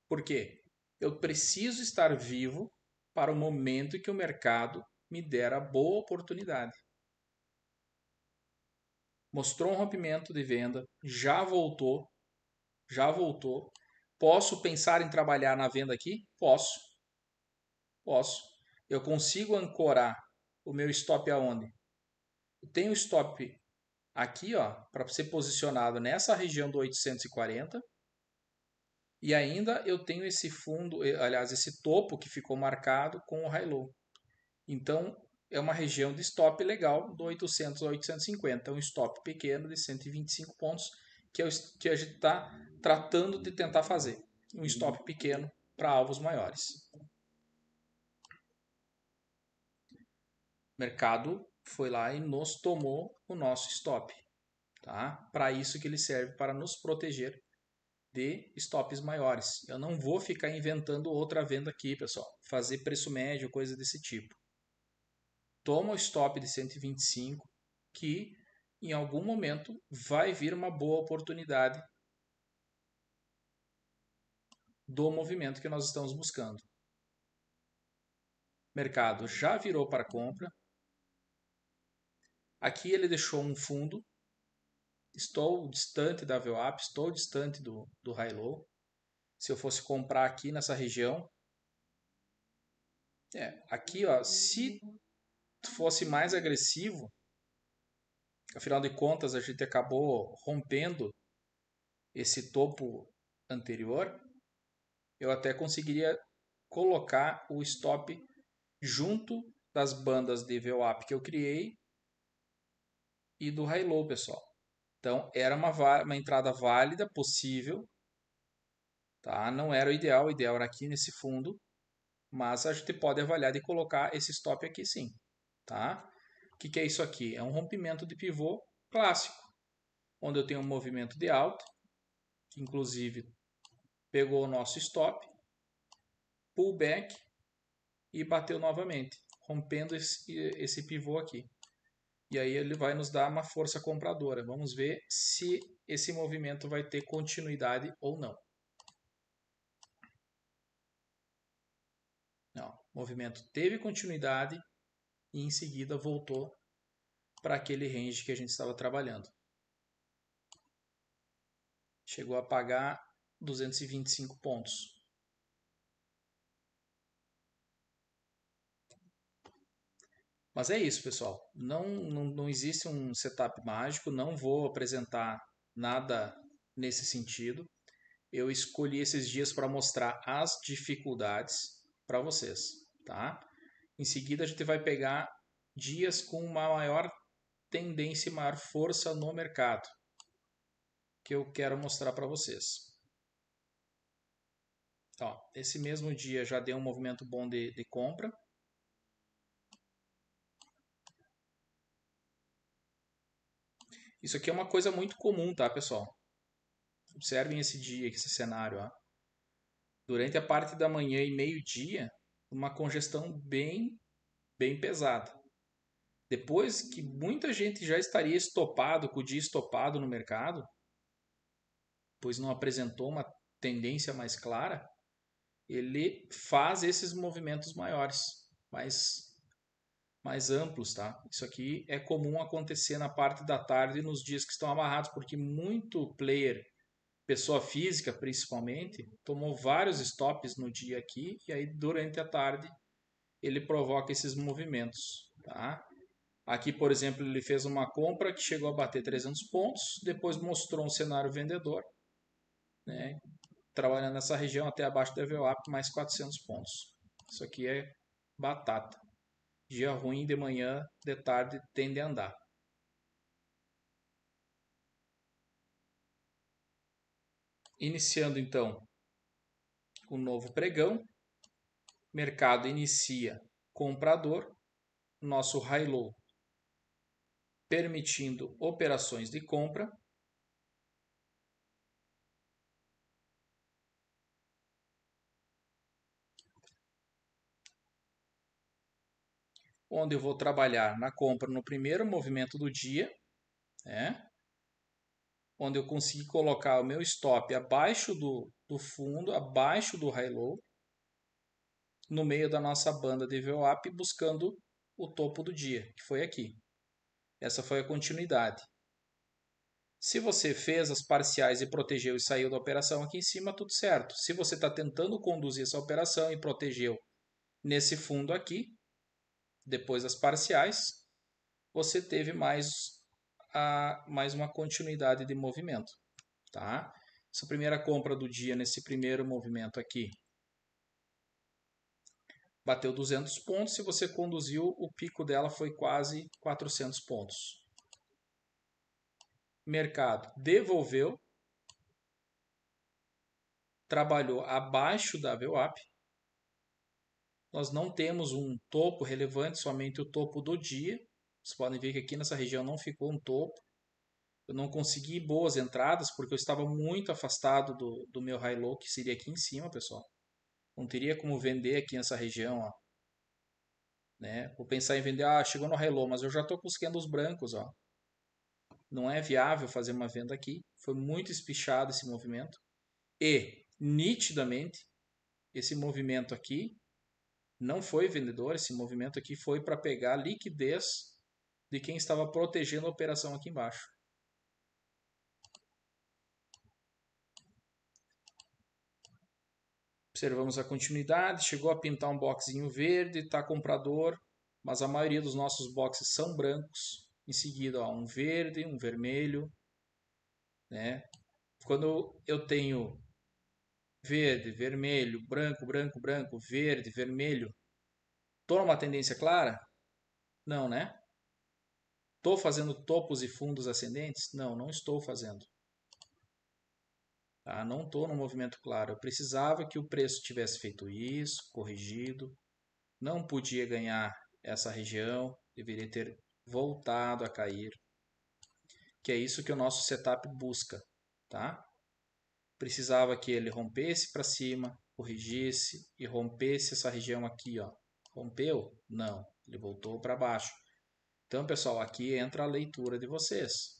[SPEAKER 1] Por quê? Eu preciso estar vivo para o momento em que o mercado me der a boa oportunidade. Mostrou um rompimento de venda, já voltou, já voltou. Posso pensar em trabalhar na venda aqui? Posso. Posso. Eu consigo ancorar o meu stop aonde? Eu tenho stop aqui, ó, para ser posicionado nessa região do 840. E ainda eu tenho esse fundo, aliás, esse topo que ficou marcado com o high low. Então, é uma região de stop legal do 800 a 850, um stop pequeno de 125 pontos que a gente está tratando de tentar fazer. Um stop pequeno para alvos maiores. O mercado foi lá e nos tomou o nosso stop, tá? Para isso que ele serve, para nos proteger de stops maiores. Eu não vou ficar inventando outra venda aqui, pessoal. Fazer preço médio, coisa desse tipo. Toma o stop de 125, que em algum momento vai vir uma boa oportunidade do movimento que nós estamos buscando. Mercado já virou para compra. Aqui ele deixou um fundo. Estou distante da VWAP, estou distante do high low. Se eu fosse comprar aqui nessa região, aqui ó, se fosse mais agressivo, afinal de contas a gente acabou rompendo esse topo anterior, eu até conseguiria colocar o stop junto das bandas de VWAP que eu criei e do high low, pessoal. Então era uma entrada válida, possível, tá? Não era o ideal era aqui nesse fundo, mas a gente pode avaliar e colocar esse stop aqui sim, tá? O que é isso aqui? É um rompimento de pivô clássico, onde eu tenho um movimento de alta, que inclusive pegou o nosso stop, pullback e bateu novamente, rompendo esse pivô aqui. E aí ele vai nos dar uma força compradora. Vamos ver se esse movimento vai ter continuidade ou não. Não, o movimento teve continuidade e em seguida voltou para aquele range que a gente estava trabalhando. Chegou a pagar 225 pontos. Mas é isso, pessoal. Não existe um setup mágico, não vou apresentar nada nesse sentido. Eu escolhi esses dias para mostrar as dificuldades para vocês, tá? Em seguida a gente vai pegar dias com uma maior tendência e maior força no mercado, que eu quero mostrar para vocês. Ó, esse mesmo dia já deu um movimento bom de compra. Isso aqui é uma coisa muito comum, tá, pessoal? Observem esse dia, esse cenário. Ó. Durante a parte da manhã e meio-dia, uma congestão bem pesada. Depois que muita gente já estaria estopado, com o dia estopado no mercado, pois não apresentou uma tendência mais clara, ele faz esses movimentos maiores, mais amplos, tá? Isso aqui é comum acontecer na parte da tarde nos dias que estão amarrados, porque muito player, pessoa física principalmente, tomou vários stops no dia aqui e aí durante a tarde ele provoca esses movimentos, tá? Aqui, por exemplo, ele fez uma compra que chegou a bater 300 pontos, depois mostrou um cenário vendedor, né? Trabalhando nessa região até abaixo do VWAP, mais 400 pontos. Isso aqui é batata. Dia ruim de manhã, de tarde tende a andar. Iniciando então o novo pregão, mercado inicia comprador, nosso high low permitindo operações de compra. Onde eu vou trabalhar na compra no primeiro movimento do dia, né? Onde eu consegui colocar o meu stop abaixo do fundo, abaixo do high low, no meio da nossa banda de VWAP, buscando o topo do dia, que foi aqui. Essa foi a continuidade. Se você fez as parciais e protegeu e saiu da operação aqui em cima, tudo certo. Se você está tentando conduzir essa operação e protegeu nesse fundo aqui, depois das parciais, você teve mais uma continuidade de movimento. Tá? Essa primeira compra do dia nesse primeiro movimento aqui bateu 200 pontos. Se você conduziu, o pico dela foi quase 400 pontos. Mercado devolveu, trabalhou abaixo da VWAP. Nós não temos um topo relevante, somente o topo do dia. Vocês podem ver que aqui nessa região não ficou um topo. Eu não consegui boas entradas porque eu estava muito afastado do meu high low, que seria aqui em cima, pessoal. Não teria como vender aqui nessa região, ó, né? Vou pensar em vender, chegou no high low, mas eu já estou conseguindo os brancos, ó. Não é viável fazer uma venda aqui. Foi muito espichado esse movimento. E, nitidamente, esse movimento aqui não foi vendedor, esse movimento aqui foi para pegar liquidez de quem estava protegendo a operação aqui embaixo. Observamos a continuidade, chegou a pintar um boxinho verde, está comprador, mas a maioria dos nossos boxes são brancos. Em seguida, ó, um verde, um vermelho, né? Quando eu tenho verde, vermelho, branco, branco, branco, verde, vermelho, estou numa tendência clara? Não, né? Estou fazendo topos e fundos ascendentes? Não, não estou fazendo. Tá? Não estou no movimento claro. Eu precisava que o preço tivesse feito isso, corrigido. Não podia ganhar essa região, deveria ter voltado a cair. Que é isso que o nosso setup busca. Tá? Precisava que ele rompesse para cima, corrigisse e rompesse essa região aqui. Ó. Rompeu? Não. Ele voltou para baixo. Então, pessoal, aqui entra a leitura de vocês.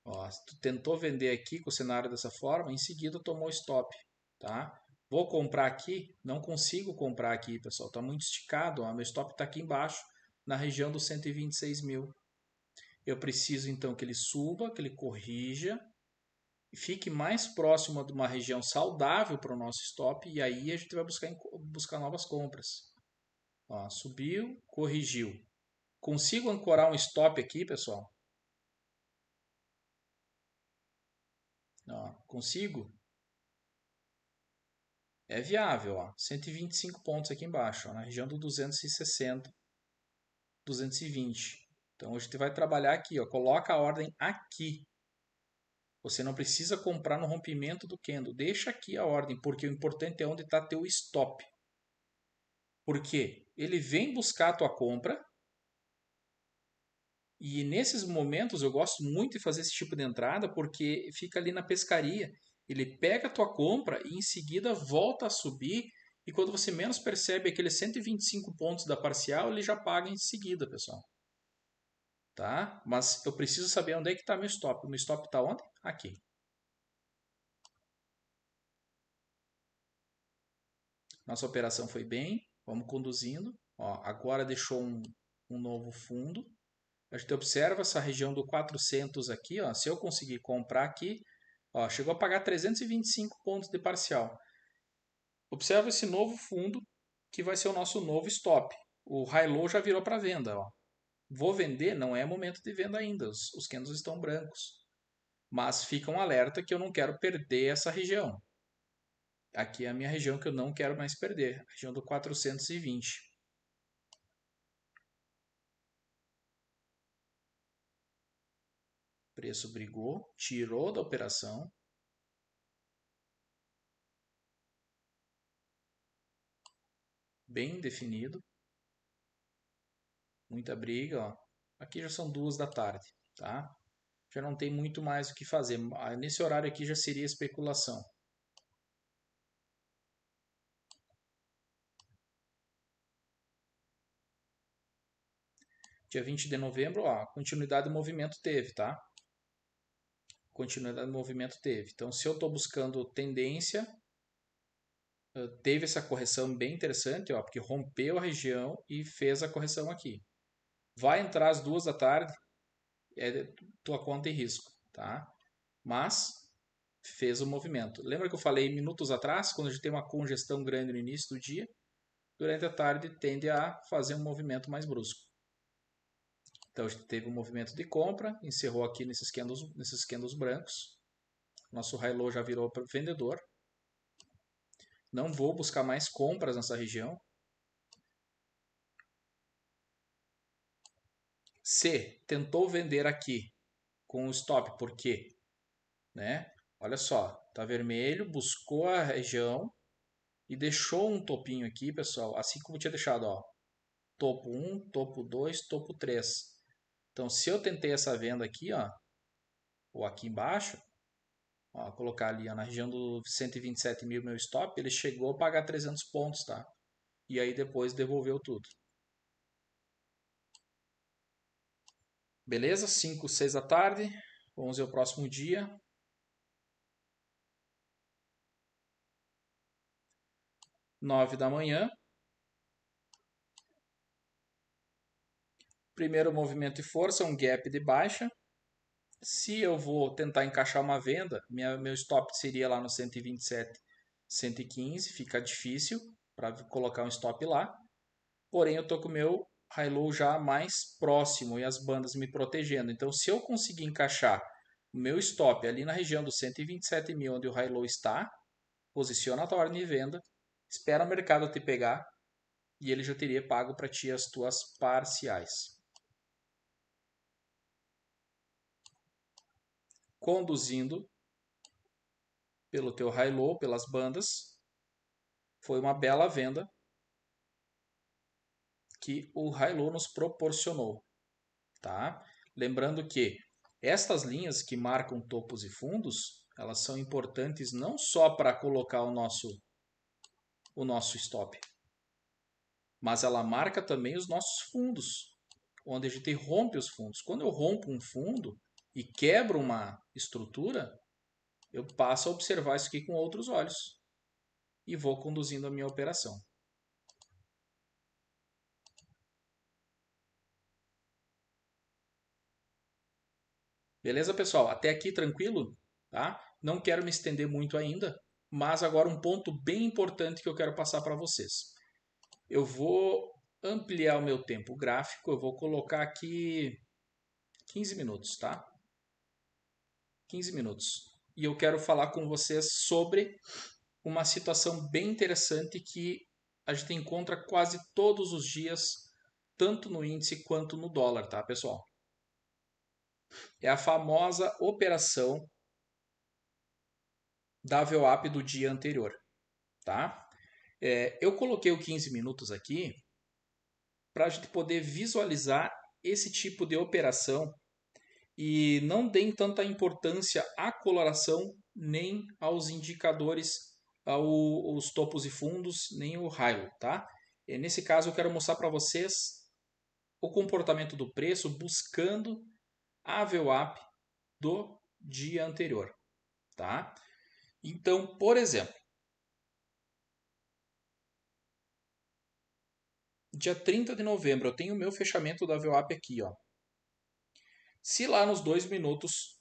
[SPEAKER 1] Ó, tu tentou vender aqui com o cenário dessa forma, em seguida tomou stop, tá? Vou comprar aqui, não consigo comprar aqui, pessoal, tá muito esticado, ó, meu stop está aqui embaixo, na região dos 126 mil. Eu preciso então que ele suba, que ele corrija, e fique mais próximo de uma região saudável para o nosso stop, e aí a gente vai buscar novas compras. Ó, subiu, corrigiu. Consigo ancorar um stop aqui, pessoal? Ó, consigo? É viável, ó. 125 pontos aqui embaixo, ó, na região do 260, 220. Então a gente vai trabalhar aqui, ó. Coloca a ordem aqui. Você não precisa comprar no rompimento do candle. Deixa aqui a ordem, porque o importante é onde está teu stop. Porque ele vem buscar a tua compra. E nesses momentos eu gosto muito de fazer esse tipo de entrada porque fica ali na pescaria. Ele pega a tua compra e em seguida volta a subir. E quando você menos percebe aqueles 125 pontos da parcial, ele já paga em seguida, pessoal. Tá? Mas eu preciso saber onde é que está meu stop. O meu stop está onde? Aqui. Nossa operação foi bem. Vamos conduzindo. Ó, agora deixou um novo fundo. A gente observa essa região do 400 aqui. Ó, se eu conseguir comprar aqui, ó, chegou a pagar 325 pontos de parcial. Observa esse novo fundo que vai ser o nosso novo stop. O high low já virou para venda. Ó. Vou vender, não é momento de venda ainda. Os candles estão brancos. Mas fica um alerta que eu não quero perder essa região. Aqui é a minha região que eu não quero mais perder. A região do 420. O preço brigou, tirou da operação. Bem definido. Muita briga, ó. Aqui já são 2 da tarde, tá? Já não tem muito mais o que fazer. Nesse horário aqui já seria especulação. Dia 20 de novembro, ó, continuidade do movimento teve, tá? Continuidade do movimento teve. Então, se eu estou buscando tendência, teve essa correção bem interessante, ó, porque rompeu a região e fez a correção aqui. Vai entrar às 2 da tarde, é tua conta em risco, tá? Mas fez o movimento. Lembra que eu falei minutos atrás, quando a gente tem uma congestão grande no início do dia, durante a tarde tende a fazer um movimento mais brusco. Então a gente teve um movimento de compra, encerrou aqui nesses candles brancos. Nosso high low já virou para vendedor. Não vou buscar mais compras nessa região. Se tentou vender aqui com o stop, por quê? Né? Olha só, tá vermelho, buscou a região e deixou um topinho aqui, pessoal, assim como tinha deixado, ó. topo 1, topo 2, topo 3. Então, se eu tentei essa venda aqui, ó, ou aqui embaixo, ó, colocar ali ó, na região do 127 mil meu stop, ele chegou a pagar 300 pontos, tá? E aí depois devolveu tudo. Beleza? 5, 6 da tarde. Vamos ver o próximo dia. 9 da manhã. Primeiro movimento de força, um gap de baixa. Se eu vou tentar encaixar uma venda, meu stop seria lá no 127, 115. Fica difícil para colocar um stop lá. Porém, eu estou com o meu high-low já mais próximo e as bandas me protegendo. Então, se eu conseguir encaixar o meu stop ali na região dos 127 mil, onde o high-low está, posiciona a tua ordem de venda, espera o mercado te pegar e ele já teria pago para ti as tuas parciais. Conduzindo pelo teu high-low, pelas bandas, foi uma bela venda que o high-low nos proporcionou, tá? Lembrando que estas linhas que marcam topos e fundos, elas são importantes não só para colocar o nosso stop, mas ela marca também os nossos fundos, onde a gente rompe os fundos. Quando eu rompo um fundo e quebro uma estrutura, eu passo a observar isso aqui com outros olhos e vou conduzindo a minha operação. Beleza, pessoal? Até aqui tranquilo? Tá? Não quero me estender muito ainda, mas agora um ponto bem importante que eu quero passar para vocês. Eu vou ampliar o meu tempo gráfico, eu vou colocar aqui 15 minutos, tá? 15 minutos. E eu quero falar com vocês sobre uma situação bem interessante que a gente encontra quase todos os dias, tanto no índice quanto no dólar, tá, pessoal? É a famosa operação da VWAP do dia anterior, tá? Eu coloquei o 15 minutos aqui para a gente poder visualizar esse tipo de operação e não deem tanta importância à coloração nem aos indicadores, aos topos e fundos, nem o raio, tá? E nesse caso eu quero mostrar para vocês o comportamento do preço buscando a VWAP do dia anterior, tá? Então, por exemplo, dia 30 de novembro eu tenho o meu fechamento da VWAP aqui, ó. Se lá nos 2 minutos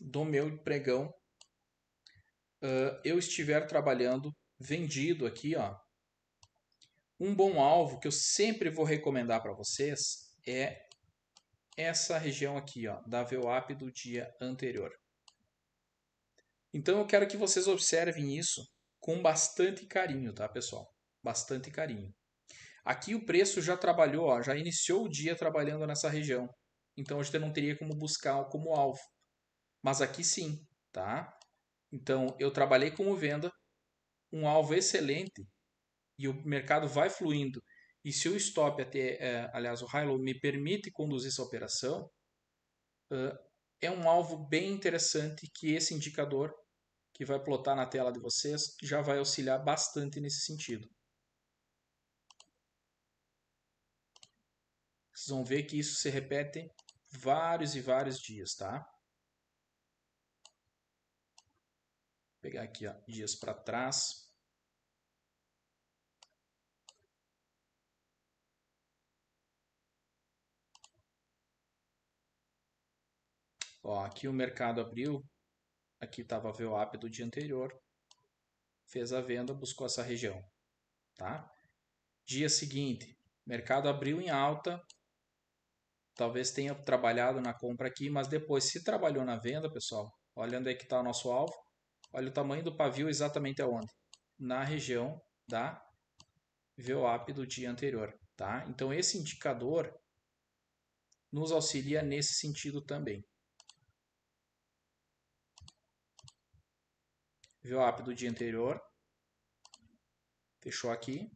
[SPEAKER 1] do meu pregão eu estiver trabalhando vendido aqui, ó, um bom alvo que eu sempre vou recomendar para vocês é essa região aqui, ó, da VWAP do dia anterior. Então eu quero que vocês observem isso com bastante carinho, tá, pessoal? Bastante carinho. Aqui o preço já trabalhou, ó, já iniciou o dia trabalhando nessa região. Então a gente não teria como buscar como alvo. Mas aqui sim, tá? Então eu trabalhei como venda, um alvo excelente e o mercado vai fluindo. E se o stop até, aliás, o high-low me permite conduzir essa operação, é um alvo bem interessante que esse indicador que vai plotar na tela de vocês já vai auxiliar bastante nesse sentido. Vocês vão ver que isso se repete vários e vários dias, tá? Vou pegar aqui, ó, dias para trás. Ó, aqui o mercado abriu, aqui estava a VWAP do dia anterior, fez a venda, buscou essa região, tá? Dia seguinte, mercado abriu em alta, talvez tenha trabalhado na compra aqui, mas depois se trabalhou na venda, pessoal, olha onde é que está o nosso alvo, olha o tamanho do pavio exatamente aonde? Na região da VWAP do dia anterior, tá? Então esse indicador nos auxilia nesse sentido também. VWAP do dia anterior, fechou aqui.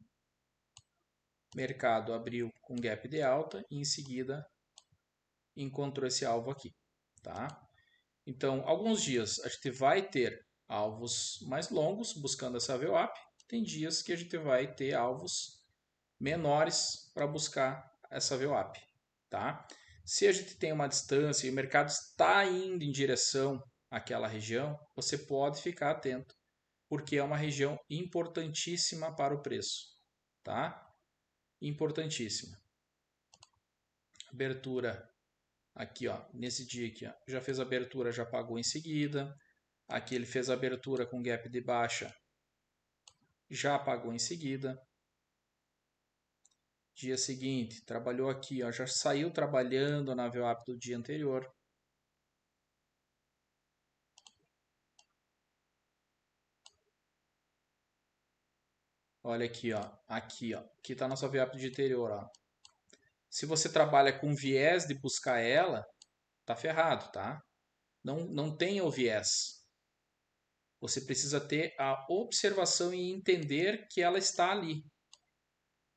[SPEAKER 1] Mercado abriu com gap de alta e em seguida encontrou esse alvo aqui, tá? Então, alguns dias a gente vai ter alvos mais longos buscando essa VWAP, tem dias que a gente vai ter alvos menores para buscar essa VWAP, tá? Se a gente tem uma distância e o mercado está indo em direção àquela região, você pode ficar atento, porque é uma região importantíssima para o preço, tá? Importantíssima. Abertura aqui, ó, nesse dia aqui, ó, já fez abertura, já pagou em seguida. Aqui ele fez abertura com gap de baixa, já pagou em seguida. Dia seguinte, trabalhou aqui, ó, já saiu trabalhando na VWAP do dia anterior. Olha aqui, ó, aqui, ó, aqui está a nossa VWAP do dia anterior, ó. Se você trabalha com viés de buscar ela, tá ferrado, tá? Não tenha o viés. Você precisa ter a observação e entender que ela está ali.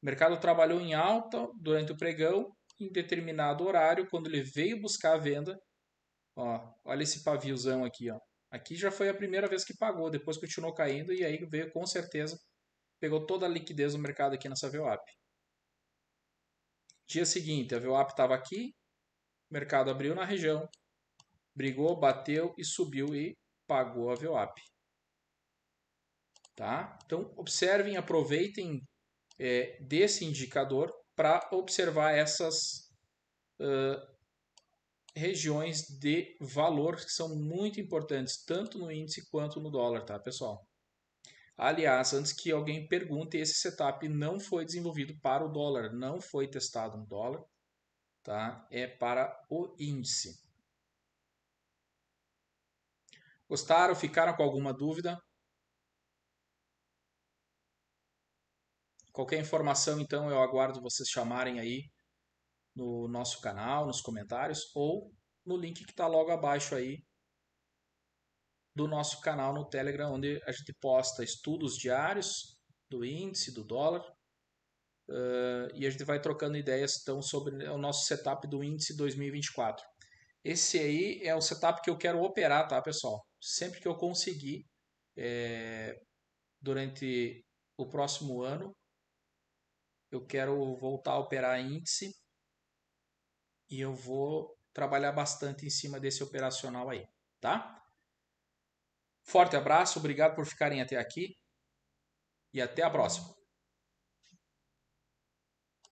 [SPEAKER 1] O mercado trabalhou em alta durante o pregão, em determinado horário, quando ele veio buscar a venda. Ó, olha esse paviozão aqui, ó. Aqui já foi a primeira vez que pagou, depois continuou caindo e aí veio com certeza, pegou toda a liquidez do mercado aqui nessa VWAP. Dia seguinte, a VWAP estava aqui, o mercado abriu na região, brigou, bateu e subiu e pagou a VWAP. Tá? Então, observem, aproveitem desse indicador para observar essas regiões de valor que são muito importantes, tanto no índice quanto no dólar, tá, pessoal? Aliás, antes que alguém pergunte, esse setup não foi desenvolvido para o dólar, não foi testado no dólar, tá? É para o índice. Gostaram? Ficaram com alguma dúvida? Qualquer informação, então, eu aguardo vocês chamarem aí no nosso canal, nos comentários, ou no link que está logo abaixo aí do nosso canal no Telegram, onde a gente posta estudos diários do índice, do dólar, e a gente vai trocando ideias então sobre o nosso setup do índice 2024. Esse aí é o setup que eu quero operar, tá, pessoal? Sempre que eu conseguir, durante o próximo ano, eu quero voltar a operar índice e eu vou trabalhar bastante em cima desse operacional aí, tá? Forte abraço, obrigado por ficarem até aqui e até a próxima.